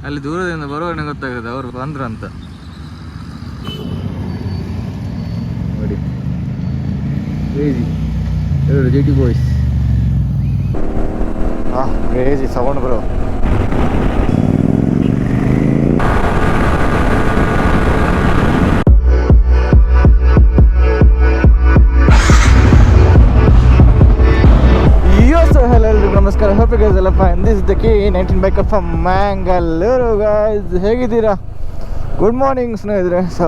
ಅಲ್ಲಿ ದೂರದಿಂದ ಬರುವಾಗ ಗೊತ್ತಾಗುತ್ತೆ ಅವರು ಬಂದ್ರು ಅಂತ. ನೋಡಿ ಕ್ರೇಜಿ ಎರಡು GT boys. Crazy sound bro. ನಮಸ್ಕಾರ, ಹೋಪ್ ಯು ಗೈಸ್ ಎಲ್ಲ fine. This is the K19 bike from Mangalore. Guys ಹೇಗಿದ್ದೀರಾ? ಗುಡ್ ಮಾರ್ನಿಂಗ್ ಸ್ನೇಹಿತರೆ. ಸೊ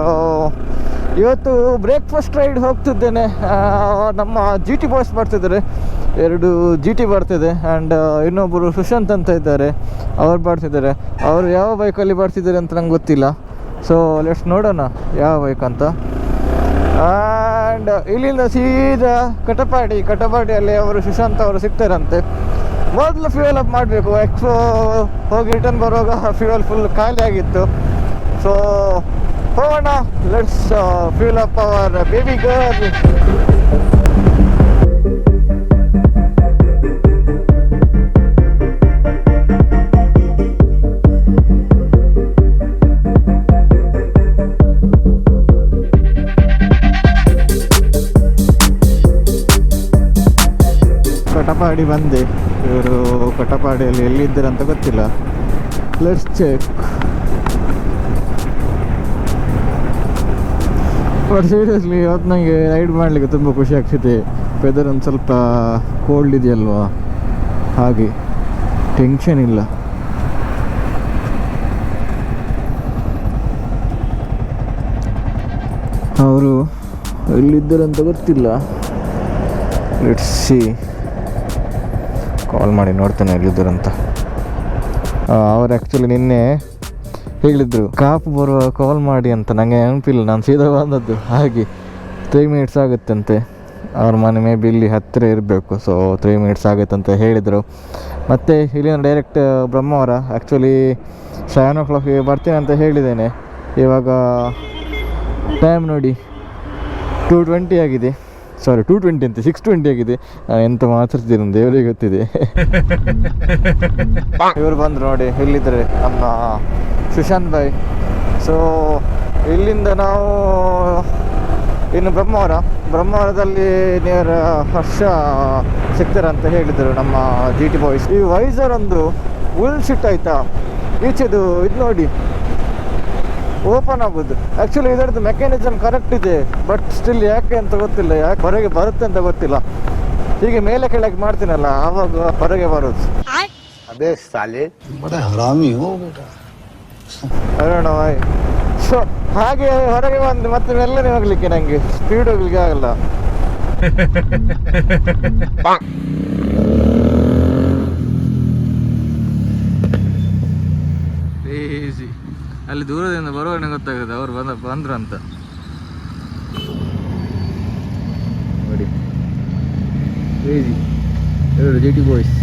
ಇವತ್ತು ಬ್ರೇಕ್ಫಾಸ್ಟ್ ರೈಡ್ ಹೋಗ್ತಿದ್ದೇನೆ. ನಮ್ಮ GT ಬಾಯ್ಸ್ ಬರ್ತಿದ್ದಾರೆ, 2 GT ಬರ್ತಿದೆ. ಆ್ಯಂಡ್ ಇನ್ನೊಬ್ಬರು ಸುಶಾಂತ್ ಅಂತ ಇದ್ದಾರೆ, ಅವ್ರು ಬರ್ತಿದ್ದಾರೆ. ಅವರು ಯಾವ ಬೈಕಲ್ಲಿ ಬರ್ತಿದ್ದಾರೆ ಅಂತ ನಂಗೆ ಗೊತ್ತಿಲ್ಲ. ಸೊ ಲೆಟ್ಸ್ ನೋಡೋಣ ಯಾವ ಬೈಕ್ ಅಂತ. ಆ್ಯಂಡ್ ಇಲ್ಲಿಂದ ಸೀದಾ ಕಟಪಾಡಿಯಲ್ಲಿ ಅವರು ಸುಶಾಂತ್ ಅವರು ಸಿಗ್ತಾರಂತೆ. ಮೊದಲು ಫ್ಯೂಯಲ್ ಅಪ್ ಮಾಡಬೇಕು. ಎಕ್ಸ್ಪೋ ಹೋಗಿ ರಿಟರ್ನ್ ಬರುವಾಗ ಫ್ಯೂಯಲ್ ಫುಲ್ ಖಾಲಿ ಆಗಿತ್ತು. ಸೊ ಹೋಗೋಣ, let's fuel up hour baby girl. Katapadi ಬಂದೆ. ಇವರು ಕಟಪಾಡಿಯಲ್ಲಿ ಎಲ್ಲಿದ್ದಾರೆ ಅಂತ ಗೊತ್ತಿಲ್ಲ. Let's check. ಬಟ್ ಸೀರಿಯಸ್ಲಿ ಇವತ್ತು ನನಗೆ ರೈಡ್ ಮಾಡಲಿಕ್ಕೆ ತುಂಬ ಖುಷಿ ಆಗ್ತಿದೆ. ವೆದರ್ ಒಂದು ಸ್ವಲ್ಪ ಕೋಲ್ಡ್ ಇದೆಯಲ್ವಾ, ಹಾಗೆ ಟೆನ್ಷನ್ ಇಲ್ಲ. ಅವರು ಎಲ್ಲಿದ್ದಾರೆ ಅಂತ ಗೊತ್ತಿಲ್ಲ. ಲೆಟ್ಸ್ ಸಿ, ಕಾಲ್ ಮಾಡಿ ನೋಡ್ತೇನೆ ಎಲ್ಲಿದ್ದಾರಂತ. ಅವ್ರು ಆ್ಯಕ್ಚುಲಿ ನಿನ್ನೆ ಹೇಳಿದರು ಕಾಪು ಬರುವ ಕಾಲ್ ಮಾಡಿ ಅಂತ. ನನಗೆ ನೆನಪಿಲ್ಲ, ನಾನು ಸೀದಾ ಬಂದದ್ದು. ಹಾಗೆ 3 ಮಿನಿಟ್ಸ್ ಆಗುತ್ತಂತೆ ಅವ್ರ ಮನೆ, ಮೇ ಬಿ ಇಲ್ಲಿ ಹತ್ತಿರ ಇರಬೇಕು. ಸೊ 3 ಮಿನಿಟ್ಸ್ ಆಗುತ್ತೆ ಅಂತ ಹೇಳಿದರು. ಮತ್ತು ಇಲ್ಲಿಂದ ಡೈರೆಕ್ಟ್ ಬ್ರಹ್ಮಾವರ. ಆ್ಯಕ್ಚುಲಿ 7 o'clock ಬರ್ತೀನಿ ಅಂತ ಹೇಳಿದ್ದೇನೆ. ಇವಾಗ ಟೈಮ್ ನೋಡಿ 2:20 ಆಗಿದೆ. ಸಾರಿ 2:20 ಅಂತ 6:20 ಆಗಿದೆ. ಎಂತ ಮಾತಾಡ್ತಿದ್ದೀನಿ ದೇವರಿಗೆ ಗೊತ್ತಿದೆ. ಇವರು ಬಂದರು ನೋಡಿ, ಇಲ್ಲಿದ್ದಾರೆ ನಮ್ಮ ಸುಶಾಂತ್ ಭಾಯ್. ಸೊ ಇಲ್ಲಿಂದ ನಾವು ಇನ್ನು ಬ್ರಹ್ಮಾವರದಲ್ಲಿ ನಿಯರ್ ಹರ್ಷ ಸಿಗ್ತಾರೆ ಅಂತ ಹೇಳಿದರು ನಮ್ಮ GT ಬಾಯ್ಸ್. ಈ ವೈಸರ್ ಒಂದು ಉಲ್ ಶಿಟ್ ಆಯಿತಾ, ಈಚೆದು ಇದು ನೋಡಿ ಓಪನ್ ಆಗೋದು. ಆ್ಯಕ್ಚುಲಿ ಇದರದ್ದು ಮೆಕ್ಯಾನಿಸಮ್ ಕರೆಕ್ಟ್ ಇದೆ, ಬಟ್ ಸ್ಟಿಲ್ ಯಾಕೆ ಅಂತ ಗೊತ್ತಿಲ್ಲ, ಯಾಕೆ ಹೊರಗೆ ಬರುತ್ತೆ ಅಂತ ಗೊತ್ತಿಲ್ಲ. ಹೀಗೆ ಮೇಲೆ ಕೆಳಗೆ ಮಾಡ್ತೀನಲ್ಲ, ಆವಾಗ ಹೊರಗೆ ಬರೋದು. ಅದೇ ಸಾಲೆ ಹರಾಮಿ ಅರೋಣ ಬಾಯ್. ಸೊ ಹಾಗೆ ಹೊರಗೆ ಬಂದು ಮತ್ತೆ ಮೆಲ್ಲನೆ ಹೋಗ್ಲಿಕ್ಕೆ, ನನಗೆ ಸ್ಪೀಡ್ ಹೋಗ್ಲಿಕ್ಕೆ ಆಗಲ್ಲ. ಈಸಿ ಅಲ್ಲಿ ದೂರದಿಂದ ಬರುವಾಗ ಗೊತ್ತಾಗುತ್ತೆ ಅವ್ರು ಬಂದ್ರು ಅಂತ. ನೋಡಿ ಕ್ರೇಜಿ ಎರಡು GT ಬಾಯ್ಸ್.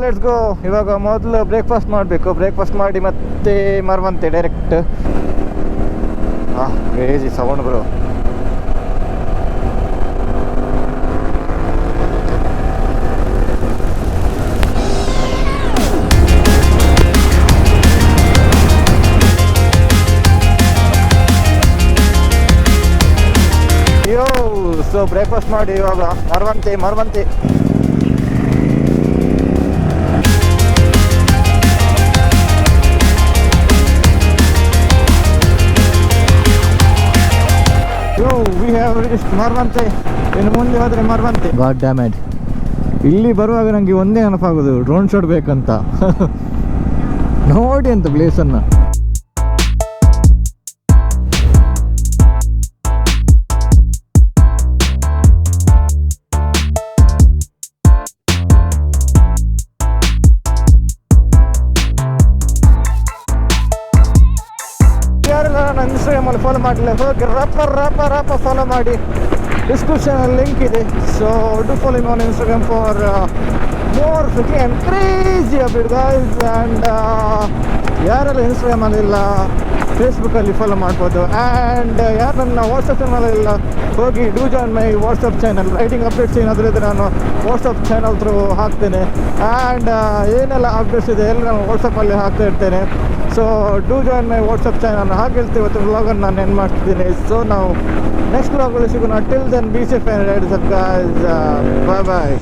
Let's go. ಇವಾಗ ಮೊದಲು ಬ್ರೇಕ್ಫಾಸ್ಟ್ ಮಾಡಬೇಕು. ಬ್ರೇಕ್ಫಾಸ್ಟ್ ಮಾಡಿ ಮತ್ತೆ Maravanthe direct. Crazy sound bro. So breakfast ಮಾಡಿ ಇವಾಗ ಮರವಂತೆ. ಮರವಂತೆ, ಇನ್ನು ಮುಂದೆ ಹೋದರೆ ಮರವಂತೆ. God damage. ಇಲ್ಲಿ ಬರುವಾಗ ನನಗೆ ಒಂದೇ ನೆನಪಾಗೋದು, ಡ್ರೋನ್ ಶಾಟ್ ಬೇಕಂತ. ನೋಡಿ ಅಂತ ಪ್ಲೇಸನ್ನು. ನನ್ನ ಇನ್ಸ್ಟಾಗ್ರಾಮಲ್ಲಿ ಫಾಲೋ ಮಾಡಲಿಲ್ಲ, ಹೋಗಿ ರಪ್ಪ ಫಾಲೋ ಮಾಡಿ. ಡಿಸ್ಕ್ರಿಪ್ಷನಲ್ಲಿ ಲಿಂಕ್ ಇದೆ. So do follow on Instagram for more crazy update guys. And ಯಾರೆಲ್ಲ ಇನ್ಸ್ಟಾಗ್ರಾಮಲ್ಲಿ ಇಲ್ಲ ಫೇಸ್ಬುಕ್ಕಲ್ಲಿ ಫಾಲೋ ಮಾಡ್ಬೋದು. ಆ್ಯಂಡ್ ಯಾರು ನನ್ನ ವಾಟ್ಸಪ್ ಚಾನಲೆಲ್ಲ ಹೋಗಿ do join my WhatsApp channel. Riding updates ಏನಾದರೂ ಇದ್ದರೆ ನಾನು ವಾಟ್ಸಪ್ ಚಾನಲ್ ಥ್ರೂ ಹಾಕ್ತೇನೆ. ಆ್ಯಂಡ್ ಏನೆಲ್ಲ ಅಪ್ಡೇಟ್ಸ್ ಇದೆ ಎಲ್ಲ ನಾನು ವಾಟ್ಸಪ್ಪಲ್ಲಿ ಹಾಕ್ತಾ ಇರ್ತೇನೆ. So do join my WhatsApp channel. ಹಾಗೆ ಹೇಳ್ತೀವಿ ಇವತ್ತು ವ್ಲಾಗನ್ನು ನಾನು ಏನು ಮಾಡ್ತಿದ್ದೀನಿ. ಸೊ ನಾವು ನೆಕ್ಸ್ಟ್ ವ್ಲಾಗಲ್ಲಿ ಸಿಗೋಣ. Till then be safe and ride safe guys. Bye bye.